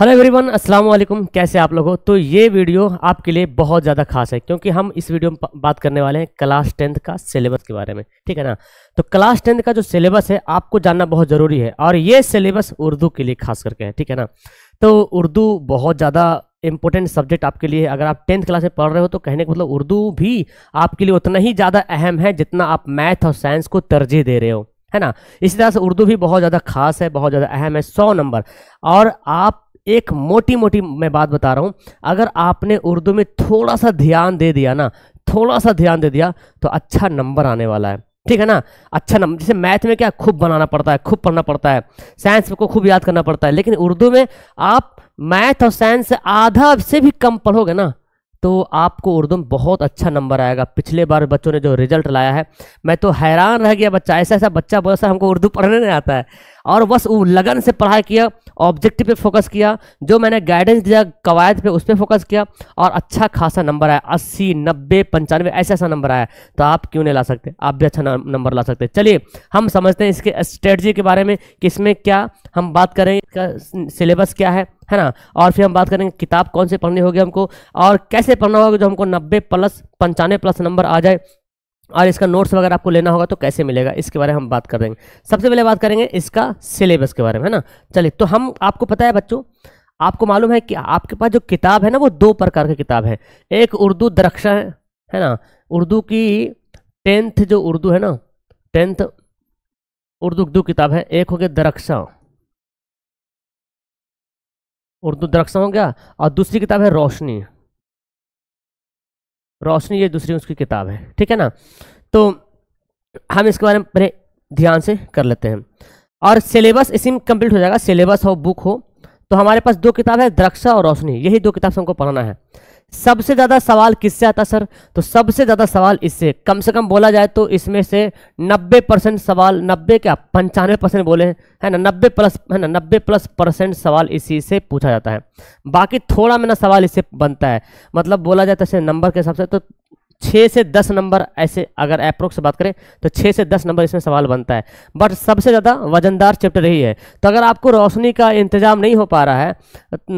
Hello everyone, अस्सलाम वालेकुम। कैसे आप लोग हो? तो ये वीडियो आपके लिए बहुत ज़्यादा खास है क्योंकि हम इस वीडियो में बात करने वाले हैं क्लास 10th का सिलेबस के बारे में। ठीक है ना? तो क्लास 10th का जो सिलेबस है आपको जानना बहुत ज़रूरी है और ये सिलेबस उर्दू के लिए खास करके है। ठीक है ना? तो उर्दू बहुत ज़्यादा इंपॉर्टेंट सब्जेक्ट आपके लिए है। अगर आप 10th क्लास में पढ़ रहे हो तो कहने का मतलब उर्दू भी आपके लिए उतना ही ज़्यादा अहम है जितना आप मैथ और साइंस को तरजीह दे रहे हो, है ना? इसी तरह से उर्दू भी बहुत ज़्यादा खास है, बहुत ज़्यादा अहम है। 100 नंबर। और आप एक मोटी मोटी मैं बात बता रहा हूं, अगर आपने उर्दू में थोड़ा सा ध्यान दे दिया ना, थोड़ा सा ध्यान दे दिया तो अच्छा नंबर आने वाला है। ठीक है ना? अच्छा नंबर। जैसे मैथ में क्या खूब बनाना पड़ता है, खूब पढ़ना पड़ता है, साइंस को खूब याद करना पड़ता है, लेकिन उर्दू में आप मैथ और साइंस से आधा से भी कम पढ़ोगे ना तो आपको उर्दू में बहुत अच्छा नंबर आएगा। पिछले बार बच्चों ने जो रिजल्ट लाया है, मैं तो हैरान रह गया। बच्चा ऐसा बच्चा बोला सर हमको उर्दू पढ़ने नहीं आता है, और बस वो लगन से पढ़ाई किया, ऑब्जेक्टिव पे फोकस किया, जो मैंने गाइडेंस दिया कवायद पे उस पर फोकस किया और अच्छा खासा नंबर आया। 80, 90, 95 ऐसा नंबर आया। तो आप क्यों नहीं ला सकते? आप भी अच्छा नंबर ला सकते। चलिए हम समझते हैं इसके स्ट्रेटजी के बारे में कि इसमें क्या हम बात करें, इसका सिलेबस क्या है ना? और फिर हम बात करेंगे किताब कौन से पढ़नी होगी हमको और कैसे पढ़ना होगा जो हमको 90 प्लस 95 प्लस नंबर आ जाए, और इसका नोट्स वगैरह आपको लेना होगा तो कैसे मिलेगा, इसके बारे में हम बात करेंगे। सबसे पहले बात करेंगे इसका सिलेबस के बारे में, है ना? चलिए, तो हम आपको पता है बच्चों, आपको मालूम है कि आपके पास जो किताब है ना वो दो प्रकार की किताब है। एक उर्दू दरक्षा है ना? उर्दू की 10th जो उर्दू है ना, 10th उर्दू दो किताब है। एक हो गया दरक्षा, उर्दू दरक्षा हो गया, और दूसरी किताब है रोशनी। रोशनी ये दूसरी उसकी किताब है। ठीक है ना? तो हम इसके बारे में पहले ध्यान से कर लेते हैं और सिलेबस इसी में कंप्लीट हो जाएगा। सिलेबस हो, बुक हो, तो हमारे पास दो किताब है, दरक्षा और रोशनी। यही दो किताब से हमको पढ़ना है। सबसे ज़्यादा सवाल किससे आता सर? तो सबसे ज़्यादा सवाल इससे, कम से कम बोला जाए तो इसमें से 90% सवाल, 90 क्या 95% बोले हैं, है ना? 90 प्लस, है ना? 90+% सवाल इसी से पूछा जाता है। बाकी थोड़ा में ना सवाल इससे बनता है। मतलब बोला जाता है नंबर के हिसाब से तो 6 से 10 नंबर, ऐसे अगर अप्रोक्स से बात करें तो 6 से 10 नंबर इसमें सवाल बनता है। बट सबसे ज़्यादा वजनदार चैप्टर यही है। तो अगर आपको रोशनी का इंतजाम नहीं हो पा रहा है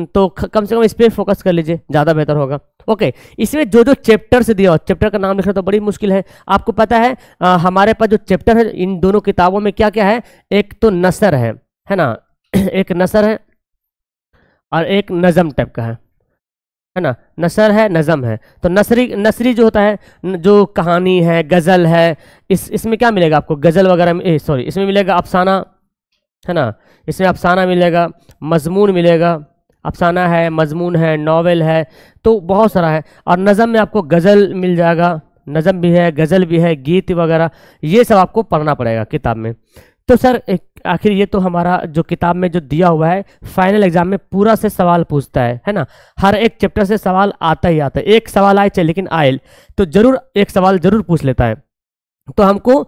तो कम से कम इस पर फोकस कर लीजिए, ज़्यादा बेहतर होगा। ओके, इसमें जो जो चैप्टर से दिया हो, चैप्टर का नाम लिखना तो बड़ी मुश्किल है। आपको पता है हमारे पास जो चैप्टर है इन दोनों किताबों में क्या क्या है? एक तो नसर है ना? एक नसर है और एक नज़म टाइप का है ना? नसर है, नज़म है। तो नसरी जो होता है, जो कहानी है, गज़ल है, इसमें क्या मिलेगा आपको? गज़ल वगैरह में, सॉरी, इसमें मिलेगा अफसाना, है ना? इसमें अफसाना मिलेगा, मजमून मिलेगा, अफसाना है, मजमून है, नॉवेल है, तो बहुत सारा है। और नज़म में आपको गज़ल मिल जाएगा, नज़म भी है, गज़ल भी है, गीत वगैरह, ये सब आपको पढ़ना पड़ेगा किताब में। तो सर आखिर ये तो हमारा जो किताब में जो दिया हुआ है फाइनल एग्जाम में पूरा से सवाल पूछता है ना? हर एक चैप्टर से सवाल आता ही आता है। एक सवाल आए चाहे, लेकिन आए तो जरूर एक सवाल जरूर पूछ लेता है। तो हमको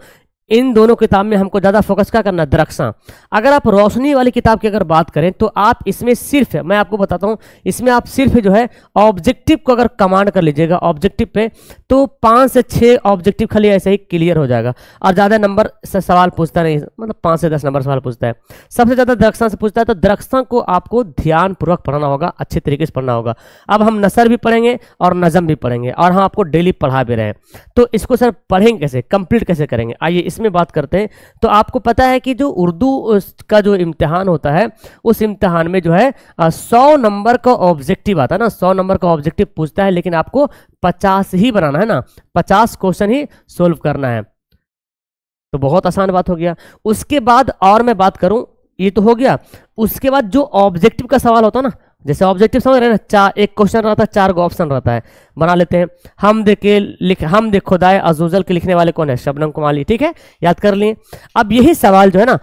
इन दोनों किताब में हमको ज़्यादा फोकस क्या करना? दरक्षा। अगर आप रोशनी वाली किताब की अगर बात करें तो आप इसमें सिर्फ, मैं आपको बताता हूँ, इसमें आप सिर्फ जो है ऑब्जेक्टिव को अगर कमांड कर लीजिएगा ऑब्जेक्टिव पे तो 5 से 6 ऑब्जेक्टिव खाली ऐसे ही क्लियर हो जाएगा और ज़्यादा नंबर से सवाल पूछता नहीं, मतलब 5 से 10 नंबर सवाल पूछता है। सबसे ज़्यादा दरक्षा से पूछता है, तो दरक्षा को आपको ध्यानपूर्वक पढ़ना होगा, अच्छे तरीके से पढ़ना होगा। अब हम नसर भी पढ़ेंगे और नज़म भी पढ़ेंगे और हम आपको डेली पढ़ा भी रहे हैं। तो इसको सर पढ़ेंगे कैसे, कंप्लीट कैसे करेंगे, आइए इसमें बात करते हैं। तो आपको पता है कि जो उर्दू का जो इम्तिहान होता है उस इम्तिहान में जो है 100 नंबर का ऑब्जेक्टिव आता है ना, 100 नंबर का ऑब्जेक्टिव पूछता है, लेकिन आपको 50 ही बनाना है ना, 50 क्वेश्चन ही सोल्व करना है। तो बहुत आसान बात हो गया। उसके बाद और मैं बात करूं, ये तो हो गया। उसके बाद जो ऑब्जेक्टिव का सवाल होता है ना, जैसे ऑब्जेक्टिव समझ रहे हैं ना, एक क्वेश्चन रहता है, 4 ऑप्शन रहता है, बना लेते हैं। हम दे खुदाए अज़ूज़ल के लिखने वाले कौन है? शबनम कमाली। ठीक है, याद कर लिए। अब यही सवाल जो है ना,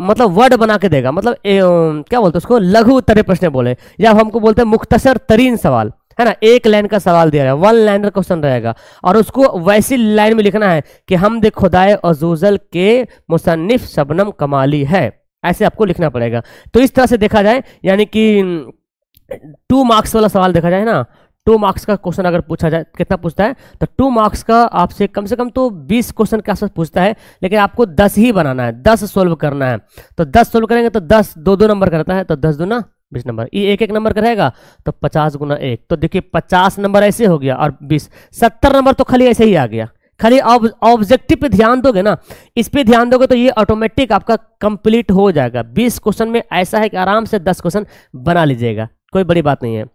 मतलब वर्ड बना के देगा, मतलब क्या बोलते हैं उसको, लघु उत्तरीय प्रश्न बोले, या हमको बोलते हैं मुख्तसर तरीन सवाल, है ना? एक लाइन का सवाल दिया है, 1 लाइनर क्वेश्चन रहेगा और उसको वैसी लाइन में लिखना है कि हम दे खुदाए अज़ूज़ल के मुसन्निफ शबनम कमाली है, ऐसे आपको लिखना पड़ेगा। तो इस तरह से देखा जाए, यानी कि 2 मार्क्स वाला सवाल देखा जाए ना, 2 मार्क्स का क्वेश्चन अगर पूछा जाए, कितना पूछता है? तो 2 मार्क्स का आपसे कम से कम तो 20 क्वेश्चन के आसपास पूछता है, लेकिन आपको 10 ही बनाना है, 10 सोल्व करना है। तो 10 सोल्व करेंगे तो 10 2 नंबर का रहता है, तो 10 दूना 20 नंबर, ये एक एक नंबर का रहेगा तो 50 गुना 1, तो देखिए 50 नंबर ऐसे हो गया और 20, 70 नंबर तो खाली ऐसे ही आ गया। खाली ऑब्जेक्टिव पे ध्यान दोगे ना, इस पे ध्यान दोगे तो ये ऑटोमेटिक आपका कंप्लीट हो जाएगा। 20 क्वेश्चन में ऐसा है कि आराम से 10 क्वेश्चन बना लीजिएगा, कोई बड़ी बात नहीं है।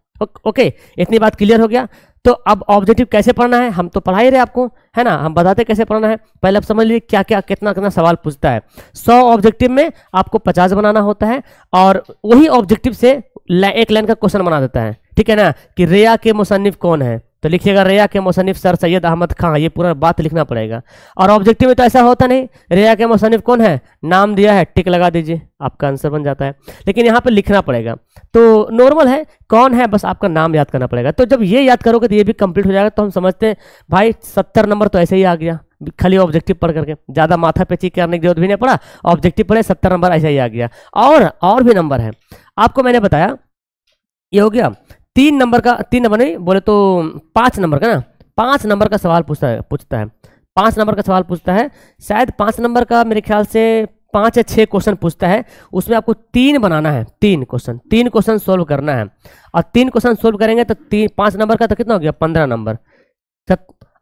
ओके, इतनी बात क्लियर हो गया। तो अब ऑब्जेक्टिव कैसे पढ़ना है, हम तो पढ़ा ही रहे आपको, है ना, हम बताते कैसे पढ़ना है। पहले आप समझ लीजिए क्या क्या कितना कितना सवाल पूछता है। 100 ऑब्जेक्टिव में आपको 50 बनाना होता है और वही ऑब्जेक्टिव से एक लाइन का क्वेश्चन बना देता है, ठीक है ना, कि रेया के मुसन्निफ कौन है, तो लिखिएगा रेया के मुसन्निफ सर सैयद अहमद खां, ये पूरा बात लिखना पड़ेगा। और ऑब्जेक्टिव में तो ऐसा होता नहीं, रेया के मुसन्निफ कौन है, नाम दिया है, टिक लगा दीजिए, आपका आंसर बन जाता है। लेकिन यहाँ पे लिखना पड़ेगा, तो नॉर्मल है, कौन है बस आपका नाम याद करना पड़ेगा। तो जब ये याद करोगे तो ये भी कंप्लीट हो जाएगा। तो हम समझते हैं भाई 70 नंबर तो ऐसे ही आ गया, खाली ऑब्जेक्टिव पढ़ करके, ज़्यादा माथा पेची करने की जरूरत भी नहीं पड़ा, ऑब्जेक्टिव पढ़े 70 नंबर ऐसे ही आ गया। और भी नंबर है, आपको मैंने बताया ये हो गया 3 नंबर नहीं बोले तो 5 नंबर का ना, 5 नंबर का सवाल पूछता है 5 नंबर का सवाल पूछता है, शायद 5 नंबर का मेरे ख्याल से 5 या 6 क्वेश्चन पूछता है। उसमें आपको 3 बनाना है, 3 क्वेश्चन सोल्व करना है। और 3 क्वेश्चन सोल्व करेंगे तो 5 नंबर का तो कितना हो गया, 15 नंबर।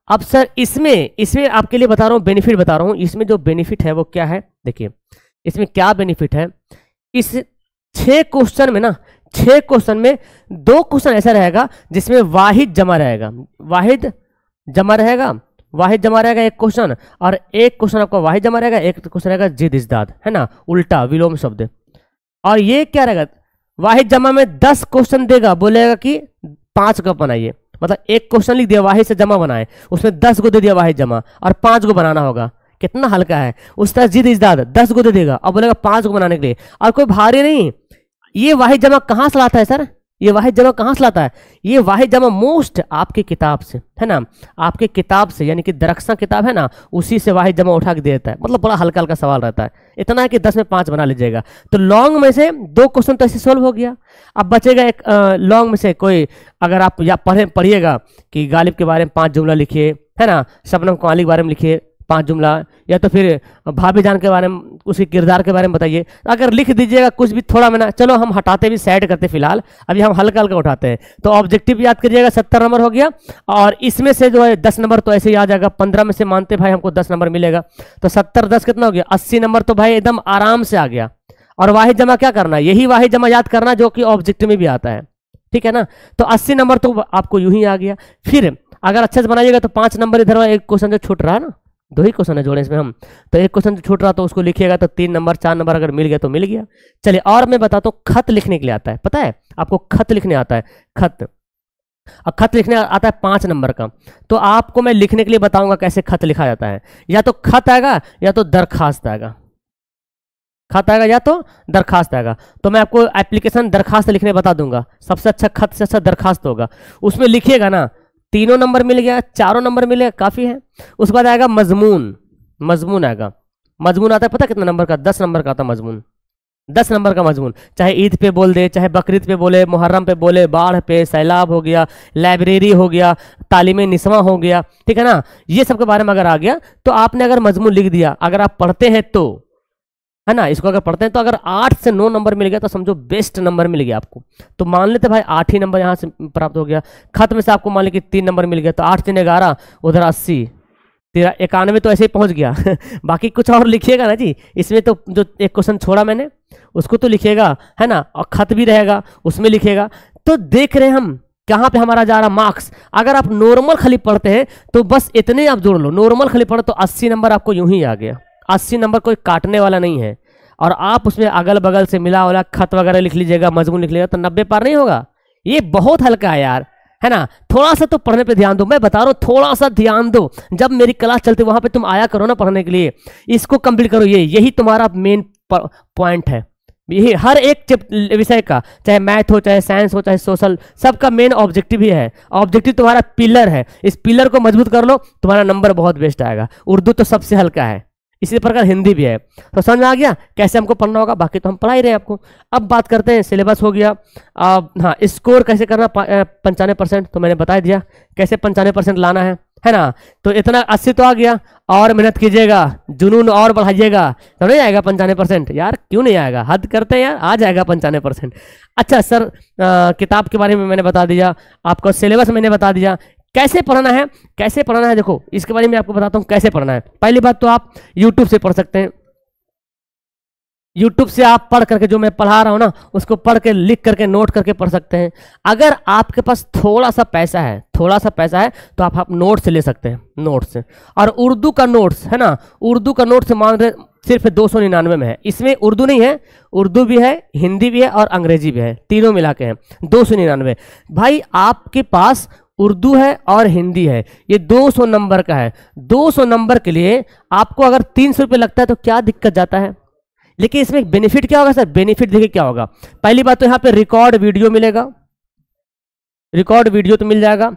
अब सर इसमें आपके लिए बता रहा हूँ, बेनिफिट बता रहा हूँ। इसमें जो बेनिफिट है वो क्या है, देखिए इसमें क्या बेनिफिट है। इस 6 क्वेश्चन में ना, 6 क्वेश्चन में 2 क्वेश्चन ऐसा रहेगा जिसमें वाहिद जमा रहेगा, एक क्वेश्चन, और एक क्वेश्चन आपका वाहिद जमा रहेगा, एक क्वेश्चन रहेगा जिद इजदाद, है ना, उल्टा विलोम शब्द। और ये क्या रहेगा, वाहिद जमा में 10 क्वेश्चन देगा, बोलेगा कि 5 का बनाइए, मतलब एक क्वेश्चन लिख दिया वाहिद से जमा बनाए, उसमें 10 को दे दिया वाहिद जमा और 5 को बनाना होगा। कितना हल्का है। उस तरह जिद इजदाद 10 को दे देगा और बोलेगा 5 को बनाने के लिए, और कोई भारी नहीं। ये वाहिद जमा कहाँ से लाता है सर, ये वाहिद जमा कहाँ से लाता है, ये वाहिद जमा मोस्ट आपकी किताब से, है ना, आपके किताब से, यानी कि दरख्सा किताब है ना, उसी से वाहिद जमा उठा के दे देता है। मतलब बड़ा हल्का हल्का सवाल रहता है, इतना है कि 10 में 5 बना लीजिएगा। तो लॉन्ग में से 2 क्वेश्चन तो ऐसे सोल्व हो गया। अब बचेगा एक लॉन्ग में से कोई, अगर आप या पढ़िएगा कि गालिब के बारे में 5 जुमला लिखिए, है ना, शबनम कमाली के बारे में लिखिए 5 जुमला, या तो फिर भाभी जान के बारे में, उसी किरदार के बारे में बताइए। अगर लिख दीजिएगा कुछ भी थोड़ा में ना, चलो हम हटाते भी साइड करते फिलहाल, अभी हम हल्का हल्का उठाते हैं। तो ऑब्जेक्टिव याद करिएगा 70 नंबर हो गया, और इसमें से जो है 10 नंबर तो ऐसे ही आ जाएगा। 15 में से मानते भाई हमको 10 नंबर मिलेगा, तो 70 10 कितना हो गया, 80 नंबर तो भाई एकदम आराम से आ गया। और वाहिद जमा क्या करना है, यही वाहिद जमा याद करना जो कि ऑब्जेक्टिव में भी आता है, ठीक है ना। तो 80 नंबर तो आपको यूं ही आ गया। फिर अगर अच्छे से बनाइएगा तो 5 नंबर इधर, एक क्वेश्चन जो छूट रहा है ना, 2 ही क्वेश्चन है जोड़े इसमें हम, तो एक क्वेश्चन जो छूट रहा तो उसको लिखिएगा, तो 3 नंबर 4 नंबर अगर मिल गया तो मिल गया। चलिए और मैं बताता हूँ, खत लिखने के लिए आता है, पता है आपको, खत लिखने आता है, खत लिखने आता है 5 नंबर का। तो आपको मैं लिखने के लिए बताऊंगा कैसे खत लिखा जाता है। या तो खत आएगा या तो दरखास्त आएगा, खत आएगा या तो दरखास्त आएगा। तो मैं आपको एप्लीकेशन दरखास्त लिखने बता दूंगा, सबसे अच्छा खत से अच्छा दरखास्त होगा। उसमें लिखिएगा ना, 3 नंबर मिल गया, 4 नंबर मिलेगा, काफी है। उसके बाद आएगा मजमून आएगा। मजमून आता है पता कितना नंबर का, 10 नंबर का आता है मजमून, 10 नंबर का मजमून। चाहे ईद पे बोल दे, चाहे बकरीद पे बोले, मुहर्रम पे बोले, बाढ़ पे, सैलाब हो गया, लाइब्रेरी हो गया, तालीम निस्वा हो गया, ठीक है ना, ये सब के बारे में अगर आ गया तो आपने अगर मजमून लिख दिया, अगर आप पढ़ते हैं तो, है ना, इसको अगर पढ़ते हैं तो अगर 8 से 9 नंबर मिल गया तो समझो बेस्ट नंबर मिल गया आपको। तो मान लेते भाई 8 ही नंबर यहाँ से प्राप्त हो गया। खत में से आपको मान लीजिए 3 नंबर मिल गया, तो 8 3 11, उधर 80, 91 तो ऐसे ही पहुंच गया। बाकी कुछ और लिखिएगा ना जी, इसमें तो जो एक क्वेश्चन छोड़ा मैंने उसको तो लिखिएगा, है ना, और खत भी रहेगा उसमें लिखिएगा। तो देख रहे हैं हम कहाँ पे हमारा जा रहा मार्क्स। अगर आप नॉर्मल खाली पढ़ते हैं तो बस इतने आप जोड़ लो, नॉर्मल खाली पढ़ो तो 80 नंबर आपको यूं ही आ गया। 80 नंबर कोई काटने वाला नहीं है। और आप उसमें अगल बगल से मिला वाला खत वगैरह लिख लीजिएगा, मजमून लिख लीजिएगा, तो 90 पार नहीं होगा। ये बहुत हल्का है यार, है ना। थोड़ा सा तो पढ़ने पे ध्यान दो, मैं बता रहा हूँ थोड़ा सा ध्यान दो। जब मेरी क्लास चलती वहां पे तुम आया करो ना पढ़ने के लिए, इसको कंप्लीट करो। यही तुम्हारा मेन पॉइंट है। यही हर एक विषय का, चाहे मैथ हो, चाहे साइंस हो, चाहे सोशल, सबका मेन ऑब्जेक्टिव ही है। ऑब्जेक्टिव तुम्हारा पिलर है, इस पिलर को मजबूत कर लो, तुम्हारा नंबर बहुत बेस्ट आएगा। उर्दू तो सबसे हल्का है, इसी प्रकार हिंदी भी है। तो समझ में आ गया कैसे हमको पढ़ना होगा, बाकी तो हम पढ़ा ही रहे आपको। अब बात करते हैं, सिलेबस हो गया। हाँ, स्कोर कैसे करना 95%, तो मैंने बता दिया कैसे 95% लाना है है ना। तो इतना 80 तो आ गया, और मेहनत कीजिएगा, जुनून और बढ़ाइएगा, तो नहीं आएगा 95%? यार क्यों नहीं आएगा, हद करते हैं यार, आ जाएगा 95%। अच्छा सर, किताब के बारे में मैंने बता दिया, आपको सिलेबस मैंने बता दिया, कैसे पढ़ना है, कैसे पढ़ना है देखो इसके बारे में आपको बताता हूँ कैसे पढ़ना है। पहली बात तो आप यूट्यूब से पढ़ सकते हैं, यूट्यूब से आप पढ़ करके जो मैं पढ़ा रहा हूँ ना उसको पढ़ के लिख करके नोट करके पढ़ सकते हैं। अगर आपके पास थोड़ा सा पैसा है, थोड़ा सा पैसा है तो आप नोट्स ले सकते हैं, नोट्स से। और उर्दू का नोट्स है ना, उर्दू का नोट्स मान रहे सिर्फ 299 में है, इसमें उर्दू नहीं है, उर्दू भी है, हिंदी भी है और अंग्रेजी भी है, तीनों मिला के हैं 299। भाई आपके पास उर्दू है और हिंदी है, ये 200 नंबर का है। 200 नंबर के लिए आपको अगर 300 रुपये लगता है तो क्या दिक्कत जाता है। लेकिन इसमें बेनिफिट क्या होगा सर, बेनिफिट देखिए क्या होगा। पहली बात तो यहाँ पे रिकॉर्ड वीडियो मिलेगा, रिकॉर्ड वीडियो तो मिल जाएगा।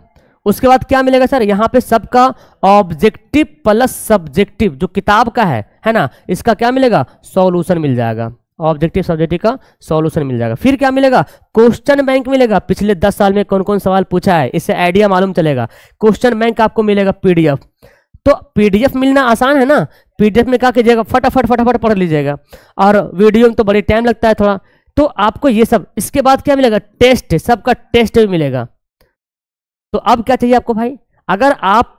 उसके बाद क्या मिलेगा सर, यहाँ पे सबका ऑब्जेक्टिव प्लस सब्जेक्टिव जो किताब का है ना, इसका क्या मिलेगा, सॉल्यूशन मिल जाएगा, ऑब्जेक्टिव सब्जेक्टिव का सॉल्यूशन मिल जाएगा। फिर क्या मिलेगा, क्वेश्चन बैंक मिलेगा, पिछले 10 साल में कौन कौन सवाल पूछा है, इससे आइडिया मालूम चलेगा। क्वेश्चन बैंक आपको मिलेगा पीडीएफ, तो पीडीएफ मिलना आसान है ना, पीडीएफ में क्या कीजिएगा, फटाफट फटाफट पढ़ लीजिएगा, और वीडियो में तो बड़ी टाइम लगता है थोड़ा, तो आपको ये सब। इसके बाद क्या मिलेगा, टेस्ट, सबका टेस्ट भी मिलेगा। तो अब क्या चाहिए आपको भाई, अगर आप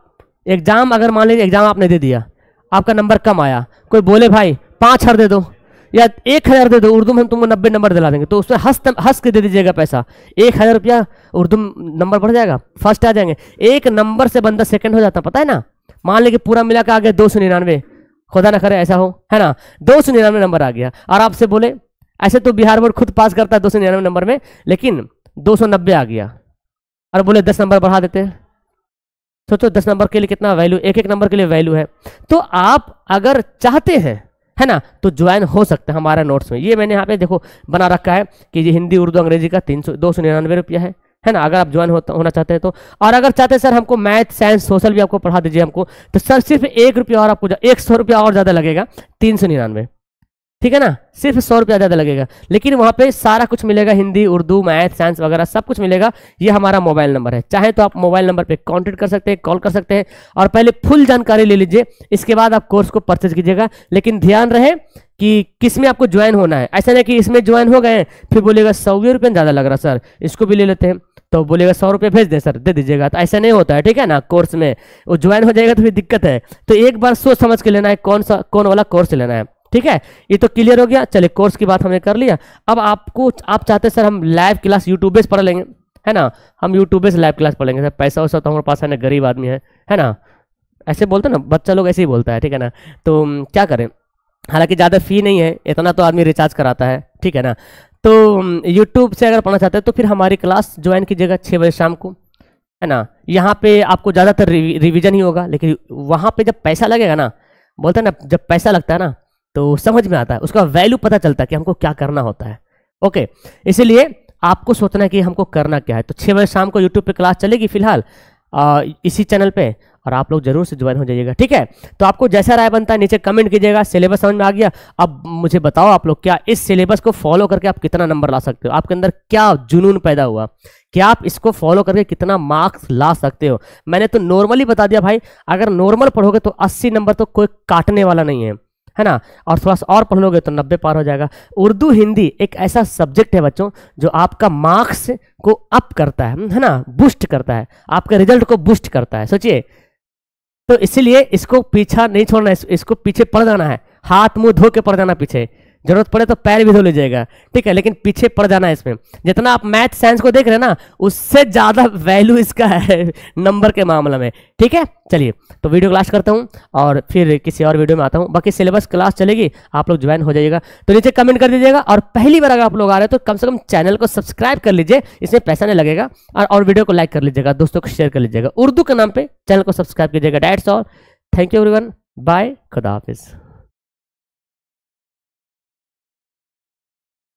एग्जाम, अगर मान लीजिए एग्जाम आपने दे दिया, आपका नंबर कम आया, कोई बोले भाई 5000 दे दो या 1000 दे दो, उर्दू में हम तुमको 90 नंबर दिला देंगे, तो उसमें हंस के दे दीजिएगा पैसा, 1000 रुपया उर्दू नंबर बढ़ जाएगा, फर्स्ट आ जाएंगे। एक नंबर से बंदा सेकंड हो जाता, पता है ना। मान लीजिए पूरा मिला के आ गया 299, खुदा ना करे ऐसा हो, है ना, 299 नंबर आ गया, और आपसे बोले, ऐसे तो बिहार बोर्ड खुद पास करता है 299 नंबर में, लेकिन 290 आ गया, और बोले 10 नंबर बढ़ा देते हैं। सोचो 10 नंबर के लिए कितना वैल्यू, एक एक नंबर के लिए वैल्यू है। तो आप अगर चाहते हैं, है ना, तो ज्वाइन हो सकते हैं हमारा नोट्स में। ये मैंने यहाँ पे देखो बना रखा है कि ये हिंदी उर्दू अंग्रेजी का 299 रुपया है ना, अगर आप ज्वाइन होना चाहते हैं तो। और अगर चाहते हैं सर हमको मैथ साइंस सोशल भी आपको पढ़ा दीजिए हमको, तो सर सिर्फ 1 रुपया और आपको 100 रुपया और ज़्यादा लगेगा, 399, ठीक है ना, सिर्फ 100 रुपया ज़्यादा लगेगा। लेकिन वहाँ पे सारा कुछ मिलेगा, हिंदी उर्दू मैथ साइंस वगैरह सब कुछ मिलेगा। ये हमारा मोबाइल नंबर है, चाहे तो आप मोबाइल नंबर पे कांटेक्ट कर सकते हैं, कॉल कर सकते हैं, और पहले फुल जानकारी ले लीजिए, इसके बाद आप कोर्स को परचेज कीजिएगा। लेकिन ध्यान रहे कि किस में आपको ज्वाइन होना है, ऐसा नहीं कि इसमें ज्वाइन हो गए फिर बोलेगा 100 रुपये ज़्यादा लग रहा सर, इसको भी ले लेते हैं, तो बोलेगा 100 रुपये भेज दे सर, दे दीजिएगा, तो ऐसा नहीं होता है, ठीक है ना। कोर्स में वो ज्वाइन हो जाएगा तो फिर दिक्कत है, तो एक बार सोच समझ के लेना है कौन वाला कोर्स लेना है, ठीक है। ये तो क्लियर हो गया। चलिए कोर्स की बात हमने कर लिया। अब आप चाहते सर हम लाइव क्लास यूट्यूब से पढ़ लेंगे, है ना, हम यूट्यूब से लाइव क्लास पढ़ लेंगे सर, पैसा वैसा तो हमारे पास है ना, गरीब आदमी है ना, ऐसे बोलते ना, बच्चा लोग ऐसे ही बोलता है, ठीक है ना। तो क्या करें, हालांकि ज़्यादा फी नहीं है, इतना तो आदमी रिचार्ज कराता है, ठीक है ना। तो यूट्यूब से अगर पढ़ना चाहते हैं तो फिर हमारी क्लास ज्वाइन कीजिएगा 6 बजे शाम को, है ना। यहाँ पे आपको ज़्यादातर रिवीजन ही होगा, लेकिन वहाँ पे जब पैसा लगेगा ना, बोलते हैं ना, जब पैसा लगता है ना तो समझ में आता है, उसका वैल्यू पता चलता है कि हमको क्या करना होता है। ओके, इसीलिए आपको सोचना है कि हमको करना क्या है। तो 6 बजे शाम को यूट्यूब पे क्लास चलेगी फिलहाल इसी चैनल पे, और आप लोग जरूर से ज्वाइन हो जाइएगा, ठीक है। तो आपको जैसा राय बनता है नीचे कमेंट कीजिएगा। सिलेबस समझ में आ गया, अब मुझे बताओ आप लोग क्या इस सिलेबस को फॉलो करके आप कितना नंबर ला सकते हो, आपके अंदर क्या जुनून पैदा हुआ, क्या आप इसको फॉलो करके कितना मार्क्स ला सकते हो। मैंने तो नॉर्मली बता दिया भाई, अगर नॉर्मल पढ़ोगे तो 80 नंबर तो कोई काटने वाला नहीं है ना, और थोड़ा सा और पढ़ लोगे तो 90 पार हो जाएगा। उर्दू हिंदी एक ऐसा सब्जेक्ट है बच्चों जो आपका मार्क्स को अप करता है ना, बूस्ट करता है, आपके रिजल्ट को बूस्ट करता है। सोचिए, तो इसीलिए इसको पीछा नहीं छोड़ना है, इसको पीछे पड़ जाना है, हाथ मुंह धो के पड़ जाना पीछे, जरूरत पड़े तो पैर भी धो लीजिएगा, ठीक है, लेकिन पीछे पड़ जाना है इसमें। जितना आप मैथ साइंस को देख रहे हैं ना, उससे ज़्यादा वैल्यू इसका है नंबर के मामले में, ठीक है। चलिए तो वीडियो क्लास करता हूँ और फिर किसी और वीडियो में आता हूँ। बाकी सिलेबस क्लास चलेगी, आप लोग ज्वाइन हो जाइएगा। तो नीचे कमेंट कर दीजिएगा, और पहली बार अगर आप लोग आ रहे हैं तो कम से कम चैनल को सब्सक्राइब कर लीजिए, इसमें पैसा नहीं लगेगा, और वीडियो को लाइक कर लीजिएगा, दोस्तों को शेयर कर लीजिएगा। उर्दू के नाम पर चैनल को सब्सक्राइब कीजिएगा। That's all, thank you everyone, bye, खुदा हाफिज़।